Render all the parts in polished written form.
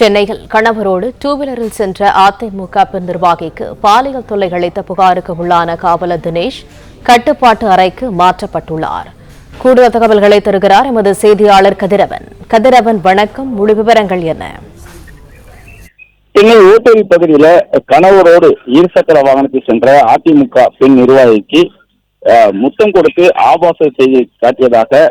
சென்னையில் கணவரோடு டூவீலரில் சென்ற அதிமுக பெண் நிர்வாகிக்கு பாலியல் தொல்லை அளித்த புகாருக்கு உள்ளான காவலர் தினேஷ் கட்டுப்பாட்டு அறைக்கு மாற்றப்பட்டுள்ளார். கூடுதல் தகவல்களை தருகிறார் எமது செய்தியாளர் கதிரவன். வணக்கம், முழு விவரங்கள் என்ன? சென்னை ஓட்டேரி பகுதியில கணவரோடு இருசக்கர வாகனத்தில் சென்ற அதிமுக பெண் நிர்வாகிக்கு முத்தம் கொடுத்து ஆபாச செய்தி காட்டியதாக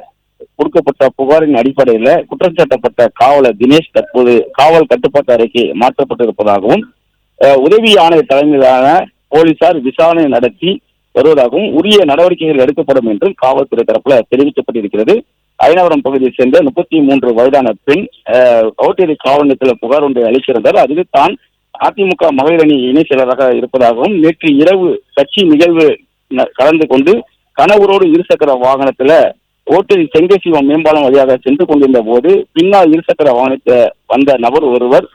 கொடுக்கப்பட்ட புகாரின் அடிப்படையில குற்றம் சாட்டப்பட்ட காவலர் தினேஷ் தற்போது காவல் கட்டுப்பாட்டு அறைக்கு மாற்றப்பட்டிருப்பதாகவும் உதவி ஆணையர் தலைமையிலான போலீசார் விசாரணை நடத்தி வருவதாகவும் உரிய நடவடிக்கைகள் எடுக்கப்படும் என்றும் காவல்துறை தரப்புல தெரிவிக்கப்பட்டிருக்கிறது. அயனாவரம் பகுதியை சேர்ந்த 33 வயதான பெண் ஓட்டேரி காவல் நிலையத்தில் புகார் ஒன்றை அளித்திருந்தார். அதில் தான் அதிமுக மகளிர் அணி இணை செயலராக இருப்பதாகவும் நேற்று இரவு கட்சி நிகழ்வு கலந்து கொண்டு கணவரோடு இருசக்கர வாகனத்துல ஓட்டேரி செங்கசிவம் மேம்பாலம் வழியாக சென்று கொண்டிருந்த போது பின்னால் இருசக்கர வாகனத்தை வந்த நபர் ஒருவர்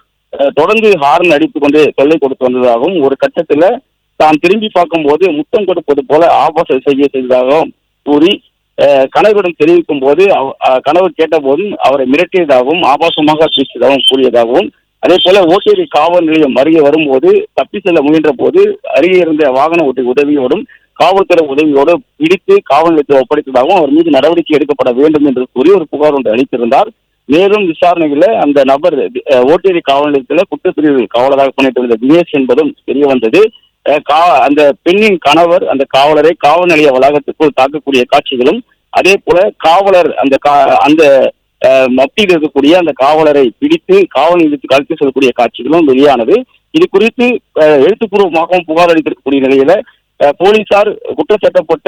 தொடர்ந்து ஹார்ன் அடித்துக் கொண்டு தொல்லை கொடுத்து வந்ததாகவும் ஒரு கட்டத்துல தான் திரும்பி பார்க்கும் போது முத்தம் கொடுப்பது போல ஆபாச செய்ததாகவும் கூறி கணவரிடம் தெரிவிக்கும் போது கணவர் கேட்ட போதும் அவரை மிரட்டியதாகவும் ஆபாசமாக பேசியதாகவும் கூறியதாகவும் அதே போல ஓட்டேரி காவல் நிலையம் அருகே வரும்போது தப்பி செல்ல முயன்ற போது அருகே இருந்த வாகன ஓட்டி உதவியோடும் காவல்துறை உதவியோடு பிடித்து காவல் நிலையத்தில் ஒப்படைத்ததாகவும் அவர் மீது நடவடிக்கை எடுக்கப்பட வேண்டும் என்று கூறி ஒரு புகார் ஒன்று அளித்திருந்தார். மேலும் விசாரணைகளில் அந்த நபர் ஓட்டேரி காவல் நிலையத்தில் குற்றப்பிரிவு காவலராக பணியாற்றிய தினேஷ் என்பதும் தெரிய வந்தது. அந்த பெண்ணின் கணவர் அந்த காவலரை காவல் நிலைய வளாகத்திற்குள் தாக்கக்கூடிய காட்சிகளும் அதே போல காவலர் அந்த மத்தியில் இருக்கக்கூடிய அந்த காவலரை பிடித்து காவல் நிலையத்துக்கு அழைத்து செல்லக்கூடிய காட்சிகளும் வெளியானது. இது குறித்து எழுத்துப்பூர்வமாகவும் புகார் அளித்திருக்கக்கூடிய நிலையில போலீசார் குற்றம் சாட்டப்பட்ட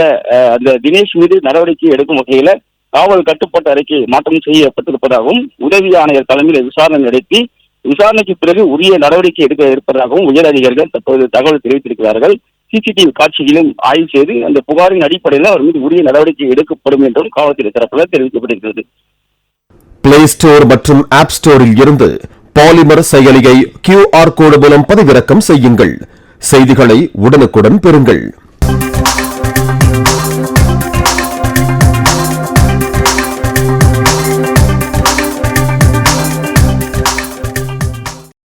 அந்த தினேஷ் மீது நடவடிக்கை எடுக்கும் வகையில காவல் கட்டுப்பாட்டு அறைக்கு மாற்றம் செய்யப்பட்டிருப்பதாகவும் உதவி ஆணையர் தலைமையில் விசாரணை நடத்தி விசாரணைக்கு பிறகு உரிய நடவடிக்கை எடுக்க இருப்பதாகவும் உயர் அதிகாரிகள் தற்போது தகவல் தெரிவித்திருக்கிறார்கள். சிசிடிவி காட்சிகளையும் ஆய்வு செய்து அந்த புகாரின் அடிப்படையில் அவர் மீது உரிய நடவடிக்கை எடுக்கப்படும் என்றும் காவல்துறை தரப்பில் தெரிவிக்கப்பட்டிருக்கிறது. பிளே ஸ்டோர் மற்றும் ஆப் ஸ்டோரில் இருந்து பாலிமர் செயலியை QR கோடு மூலம் பதிவிறக்கம் செய்யுங்கள். செய்திகளை உடனுக்குடன் பெறுங்கள்.